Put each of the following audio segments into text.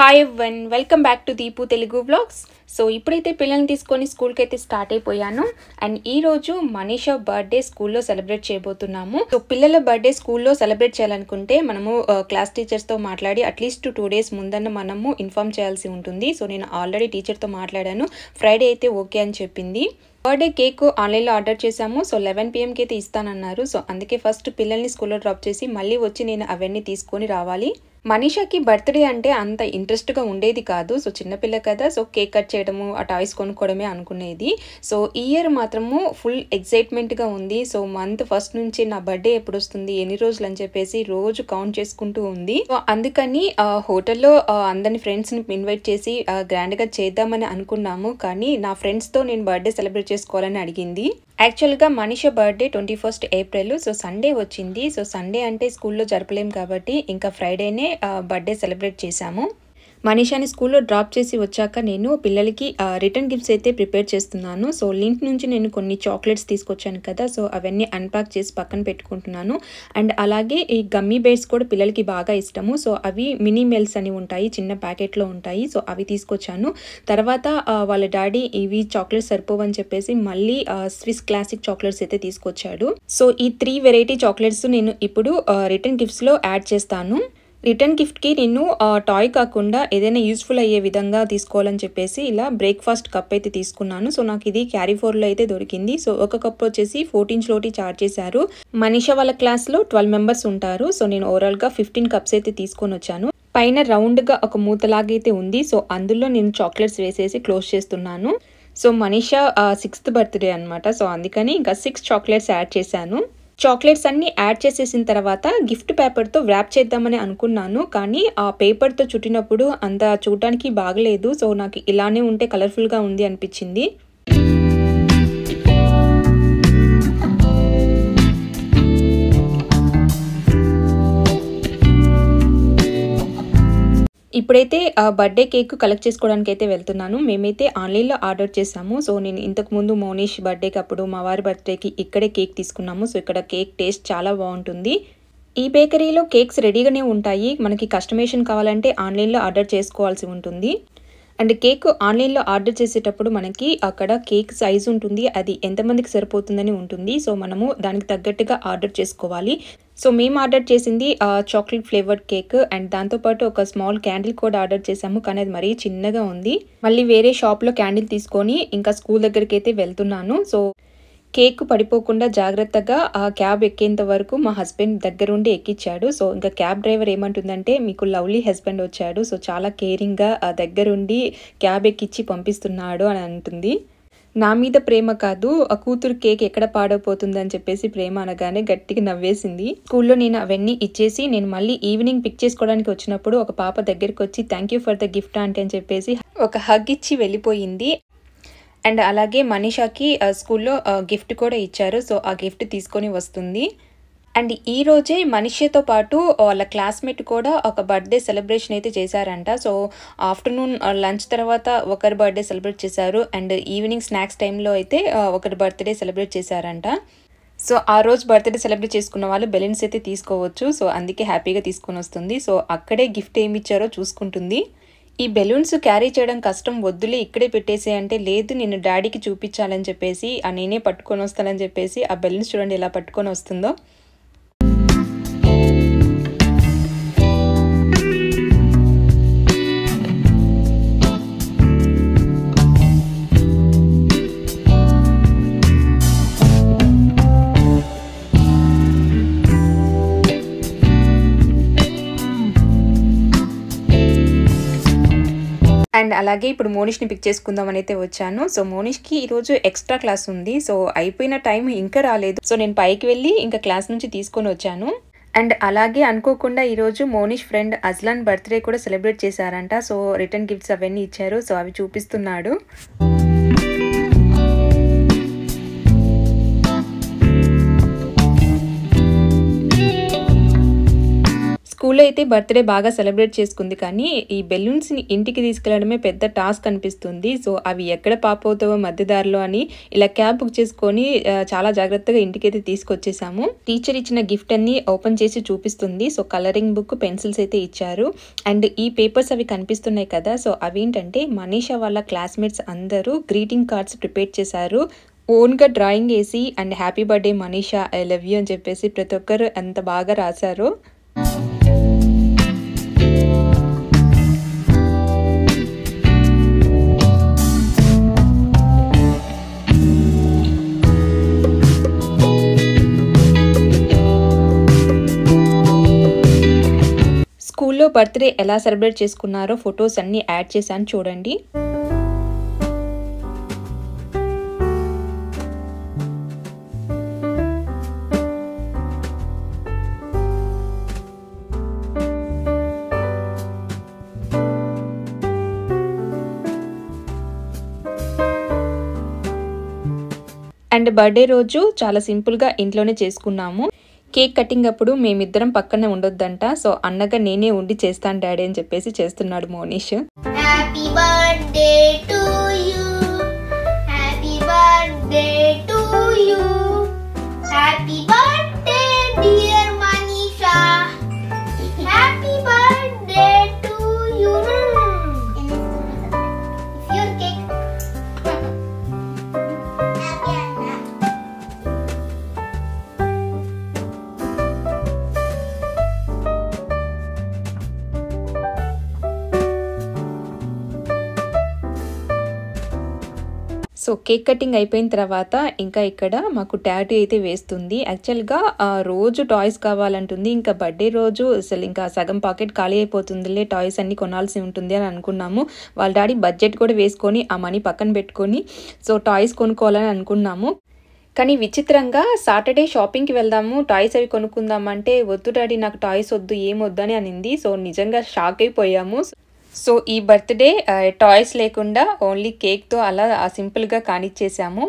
Hi everyone, welcome back to Deepu Telugu vlogs. So ఇప్పుడైతే పిల్లల్ని తీసుకొని స్కూల్కి అయితే స్టార్ట్ అయిపోయాను. అండ్ ఈరోజు మనీషా బర్త్డే స్కూల్లో సెలబ్రేట్ చేయబోతున్నాము. సో పిల్లల బర్త్డే స్కూల్లో సెలబ్రేట్ చేయాలనుకుంటే మనము క్లాస్ టీచర్స్తో మాట్లాడి అట్లీస్ట్ 2 days ముందన్న మనము ఇన్ఫార్మ్ చేయాల్సి ఉంటుంది. సో నేను ఆల్రెడీ టీచర్తో మాట్లాడాను, ఫ్రైడే అయితే ఓకే అని చెప్పింది. బర్త్డే కేక్ ఆన్లైన్లో ఆర్డర్ చేశాము. సో 11 PM అయితే ఇస్తానన్నారు. సో అందుకే ఫస్ట్ పిల్లల్ని స్కూల్లో డ్రాప్ చేసి మళ్ళీ వచ్చి నేను అవన్నీ తీసుకొని రావాలి. మనీషాకి బర్త్డే అంటే అంత ఇంట్రెస్ట్గా ఉండేది కాదు. సో చిన్నపిల్ల కదా, సో కేక్ కట్ చేయడము, ఆ టాయ్స్ కొనుక్కోవడమే అనుకునేది. సో ఈ ఇయర్ మాత్రము ఫుల్ ఎక్సైట్మెంట్గా ఉంది. సో మంత్ ఫస్ట్ నుంచి నా బర్త్డే ఎప్పుడు వస్తుంది, ఎన్ని రోజులు అని చెప్పేసి రోజు కౌంట్ చేసుకుంటూ ఉంది. సో అందుకని హోటల్లో అందరిని ఫ్రెండ్స్ని ఇన్వైట్ చేసి గ్రాండ్గా చేద్దామని అనుకున్నాము. కానీ నా ఫ్రెండ్స్తో నేను బర్త్డే సెలబ్రేట్ చేసుకోవాలని అడిగింది. యాక్చువల్గా Manisha birthday 21st April. So Sunday వచ్చింది. సో సండే అంటే స్కూల్లో జరపలేం కాబట్టి ఇంకా ఫ్రైడేనే బర్త్డే సెలబ్రేట్ చేశాము. మనీషాని స్కూల్లో డ్రాప్ చేసి వచ్చాక నేను పిల్లలకి రిటర్న్ గిఫ్ట్స్ అయితే ప్రిపేర్ చేస్తున్నాను. సో లింక్ నుంచి నేను కొన్ని చాక్లెట్స్ తీసుకొచ్చాను కదా, సో అవన్నీ అన్పాక్ చేసి పక్కన పెట్టుకుంటున్నాను. అండ్ అలాగే ఈ గమ్మీ బేర్స్ కూడా పిల్లలకి బాగా ఇష్టము. సో అవి మినీ మెల్స్ అని ఉంటాయి, చిన్న ప్యాకెట్లో ఉంటాయి. సో అవి తీసుకొచ్చాను. తర్వాత వాళ్ళ డాడీ ఇవి చాక్లెట్స్ సరిపోవని చెప్పేసి మళ్ళీ స్విస్ క్లాసిక్ చాక్లెట్స్ అయితే తీసుకొచ్చాడు. సో ఈ 3 వెరైటీ చాక్లెట్స్ నేను ఇప్పుడు రిటర్న్ గిఫ్ట్స్లో యాడ్ చేస్తాను. రిటర్న్ గిఫ్ట్కి నేను టాయ్ కాకుండా ఏదైనా యూస్ఫుల్ అయ్యే విధంగా తీసుకోవాలని చెప్పేసి ఇలా బ్రేక్ఫాస్ట్ కప్ అయితే తీసుకున్నాను. సో నాకు ఇది క్యారీ 4లో అయితే దొరికింది. సో ఒక కప్ వచ్చేసి 14 zloty చార్జ్ చేశారు. మనీషా వాళ్ళ క్లాస్లో 12 members ఉంటారు. సో నేను ఓవరాల్గా 15 cups అయితే తీసుకొని వచ్చాను. పైన రౌండ్గా ఒక మూతలాగైతే ఉంది. సో అందులో నేను చాక్లెట్స్ వేసేసి క్లోజ్ చేస్తున్నాను. సో మనీషా 6th birthday అనమాట. సో అందుకని ఇంకా 6 చాక్లెట్స్ యాడ్ చేశాను. చాక్లెట్స్ అన్ని యాడ్ చేసేసిన తర్వాత గిఫ్ట్ పేపర్తో వ్రాప్ చేద్దామని అనుకున్నాను. కానీ ఆ పేపర్తో చుట్టినప్పుడు అంత చూడటానికి బాగలేదు. సో నాకు ఇలానే ఉంటే కలర్ఫుల్గా ఉంది అనిపించింది. ఇప్పుడైతే బర్త్డే కేక్ కలెక్ట్ చేసుకోవడానికి అయితే వెళ్తున్నాను. మేమైతే ఆన్లైన్లో ఆర్డర్ చేసాము. సో నేను ఇంతకుముందు మోనిష్ బర్త్డేకి అప్పుడు మా వారి బర్త్డేకి ఇక్కడే కేక్ తీసుకున్నాము. సో ఇక్కడ కేక్ టేస్ట్ చాలా బాగుంటుంది. ఈ బేకరీలో కేక్స్ రెడీగానే ఉంటాయి. మనకి కస్టమైజేషన్ కావాలంటే ఆన్లైన్లో ఆర్డర్ చేసుకోవాల్సి ఉంటుంది. అండ్ కేక్ ఆన్లైన్లో ఆర్డర్ చేసేటప్పుడు మనకి అక్కడ కేక్ సైజ్ ఉంటుంది, అది ఎంతమందికి సరిపోతుందని ఉంటుంది. సో మనము దానికి తగ్గట్టుగా ఆర్డర్ చేసుకోవాలి. సో మేము ఆర్డర్ చేసింది చాక్లెట్ ఫ్లేవర్డ్ కేక్ అండ్ దాంతోపాటు ఒక స్మాల్ క్యాండిల్ కూడా ఆర్డర్ చేసాము. కానీ అది మరీ చిన్నగా ఉంది. మళ్ళీ వేరే షాప్లో క్యాండిల్ తీసుకొని ఇంకా స్కూల్ దగ్గరికి అయితే వెళ్తున్నాను. సో కేక్ పడిపోకుండా జాగ్రత్తగా ఆ క్యాబ్ ఎక్కేంత వరకు మా హస్బెండ్ దగ్గరుండి ఎక్కించాడు. సో ఇంకా క్యాబ్ డ్రైవర్ ఏమంటుందంటే, మీకు లవ్లీ హస్బెండ్ వచ్చాడు, సో చాలా కేరింగ్గా ఆ దగ్గరుండి క్యాబ్ ఎక్కించి పంపిస్తున్నాడు అని అంటుంది. నా మీద ప్రేమ కాదు, ఆ కూతురు కేక్ ఎక్కడ పాడైపోతుందని చెప్పేసి ప్రేమ అనగానే గట్టిగా నవ్వేసింది. స్కూల్లో నేను అవన్నీ ఇచ్చేసి నేను మళ్ళీ ఈవినింగ్ పిక్ చేసుకోవడానికి వచ్చినప్పుడు ఒక పాప దగ్గరికి వచ్చి thank you for the gift aunty అని చెప్పేసి ఒక హగ్ ఇచ్చి వెళ్ళిపోయింది. అండ్ అలాగే మనీషాకి స్కూల్లో గిఫ్ట్ కూడా ఇచ్చారు. సో ఆ గిఫ్ట్ తీసుకొని వస్తుంది. అండ్ ఈ రోజే మనీషాతో పాటు వాళ్ళ క్లాస్మేట్ కూడా ఒక బర్త్డే సెలబ్రేషన్ అయితే చేశారంట. సో ఆఫ్టర్నూన్ లంచ్ తర్వాత ఒకరి బర్త్డే సెలబ్రేట్ చేశారు. అండ్ ఈవినింగ్ స్నాక్స్ టైంలో అయితే ఒకరి బర్త్డే సెలబ్రేట్ చేశారంట. సో ఆ రోజు బర్త్డే సెలబ్రేట్ చేసుకున్న వాళ్ళు బెలూన్స్ అయితే తీసుకోవచ్చు. సో అందుకే హ్యాపీగా తీసుకొని వస్తుంది. సో అక్కడే గిఫ్ట్ ఏమి ఇచ్చారో చూసుకుంటుంది. ఈ బెలూన్స్ క్యారీ చేయడం కష్టం, వద్దులే ఇక్కడే పెట్టేసే అంటే, లేదు నేను డాడీకి చూపించాలని చెప్పేసి నేనే పట్టుకొని వస్తానని చెప్పేసి ఆ బెలూన్స్ చూడండి ఎలా పట్టుకొని వస్తుందో. అండ్ అలాగే ఇప్పుడు మోనిష్ని పిక్ చేసుకుందామని అయితే వచ్చాను. సో మోనిష్కి ఈరోజు ఎక్స్ట్రా క్లాస్ ఉంది. సో అయిపోయిన టైం ఇంకా రాలేదు. సో నేను పైకి వెళ్ళి ఇంకా క్లాస్ నుంచి తీసుకొని వచ్చాను. అండ్ అలాగే అనుకోకుండా ఈరోజు మోనిష్ ఫ్రెండ్ అజ్లాన్ బర్త్డే కూడా సెలబ్రేట్ చేశారంట. సో రిటర్న్ గిఫ్ట్స్ అవన్నీ ఇచ్చారు. సో అవి చూపిస్తున్నాడు. స్కూల్లో అయితే బర్త్డే బాగా సెలబ్రేట్ చేసుకుంది, కానీ ఈ బెలూన్స్ని ఇంటికి తీసుకెళ్లడమే పెద్ద టాస్క్ అనిపిస్తుంది. సో అవి ఎక్కడ పాప్ అవుతావో మధ్యదారిలో అని ఇలా క్యాబ్ బుక్ చేసుకొని చాలా జాగ్రత్తగా ఇంటికైతే తీసుకొచ్చేసాము. టీచర్ ఇచ్చిన గిఫ్ట్ అన్ని ఓపెన్ చేసి చూపిస్తుంది. సో కలరింగ్ బుక్, పెన్సిల్స్ అయితే ఇచ్చారు. అండ్ ఈ పేపర్స్ అవి కనిపిస్తున్నాయి కదా, సో అవేంటంటే మనీషా వాళ్ళ క్లాస్మేట్స్ అందరూ గ్రీటింగ్ కార్డ్స్ ప్రిపేర్ చేశారు. ఓన్గా డ్రాయింగ్ వేసి and happy birthday Manisha, I love you అని చెప్పేసి ప్రతి ఒక్కరు ఎంత బాగా రాశారు. స్కూల్లో బర్త్డే ఎలా సెలబ్రేట్ చేసుకున్నారో ఫొటోస్ అన్ని యాడ్ చేశాను చూడండి. అండ్ బర్త్డే రోజు చాలా సింపుల్గా ఇంట్లోనే చేసుకున్నాము. కేక్ కటింగ్ అప్పుడు మేమిద్దరం పక్కనే ఉండొద్దంట. సో అన్నగా నేనే ఉండి చేస్తాను డాడీ అని చెప్పేసి చేస్తున్నాడు Monish. Happy birthday to you, happy birthday to you, happy birthday dear Manisha, happy birthday to you. Your cake. So cake cutting అయిపోయిన తర్వాత ఇంకా ఇక్కడ మాకు టాటూ అయితే వేస్తుంది. యాక్చువల్గా రోజు టాయ్స్ కావాలంటుంది. ఇంకా బర్త్డే రోజు అసలు ఇంకా సగం పాకెట్ ఖాళీ అయిపోతుందిలే, టాయ్స్ అన్ని కొనాల్సి ఉంటుంది అని అనుకున్నాము. వాళ్ళ డాడీ బడ్జెట్ కూడా వేసుకొని ఆ మనీ పక్కన పెట్టుకొని సో టాయ్స్ కొనుక్కోవాలని అనుకున్నాము. కానీ విచిత్రంగా సాటర్డే షాపింగ్కి వెళ్దాము, టాయ్స్ అవి కొనుక్కుందామంటే వద్దు డాడీ నాకు టాయ్స్ వద్దు, ఏం వద్దని అనింది. సో నిజంగా షాక్ అయిపోయాము. సో ఈ బర్త్డే టాయ్స్ లేకుండా ఓన్లీ కేక్తో అలా సింపుల్గా కానిచ్చేసాము.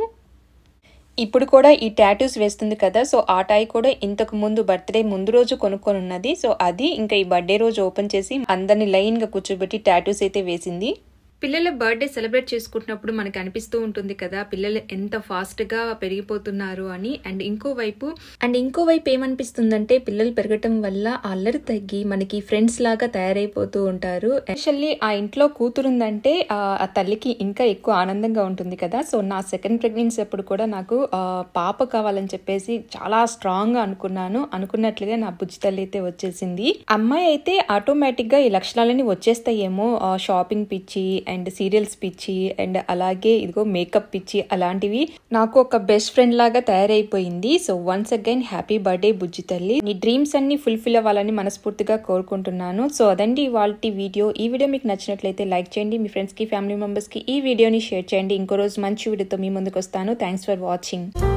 ఇప్పుడు కూడా ఈ టాటూస్ వేస్తుంది కదా, సో ఆ టాయ్ కూడా ఇంతకు ముందు బర్త్డే ముందు రోజు కొనుక్కొని ఉన్నది. సో అది ఇంకా ఈ బర్త్డే రోజు ఓపెన్ చేసి అందరిని లైన్గా కూర్చోబెట్టి టాటూస్ అయితే వేసింది. పిల్లల బర్త్డే సెలబ్రేట్ చేసుకుంటున్నప్పుడు మనకి అనిపిస్తూ ఉంటుంది కదా పిల్లలు ఎంత ఫాస్ట్గా పెరిగిపోతున్నారు అని. అండ్ ఇంకోవైపు ఏమనిపిస్తుందంటే పిల్లలు పెరగటం వల్ల అల్లరి తగ్గి మనకి ఫ్రెండ్స్ లాగా తయారైపోతూ ఉంటారు. ఎస్పెషల్లీ ఆ ఇంట్లో కూతురుందంటే ఆ తల్లికి ఇంకా ఎక్కువ ఆనందంగా ఉంటుంది కదా. సో నా సెకండ్ ప్రెగ్నెన్సీ అప్పుడు కూడా నాకు పాప కావాలని చెప్పేసి చాలా స్ట్రాంగ్గా అనుకున్నట్లుగా నా బుజ్జి తల్లి అయితే వచ్చేసింది. అమ్మాయి అయితే ఆటోమేటిక్గా ఈ లక్షణాలన్నీ వచ్చేస్తాయేమో, షాపింగ్ పిచ్చి అండ్ సీరియల్స్ పిచ్చి అండ్ అలాగే ఇదిగో మేకప్ పిచ్చి అలాంటివి నాకు ఒక బెస్ట్ ఫ్రెండ్ లాగా తయారైపోయింది. So once again happy birthday బుజ్జి తల్లి, నీ డ్రీమ్స్ అన్ని ఫుల్ఫిల్ అవ్వాలని మనస్ఫూర్తిగా కోరుకుంటున్నాను. సో అదండి ఇవాళ వీడియో. ఈ వీడియో మీకు నచ్చినట్లయితే లైక్ చేయండి, మీ ఫ్రెండ్స్ కి ఫ్యామిలీ మెంబర్స్ కి ఈ వీడియోని షేర్ చేయండి. ఇంకో రోజు మంచి వీడియోతో మీ ముందుకు వస్తాను. Thanks for watching.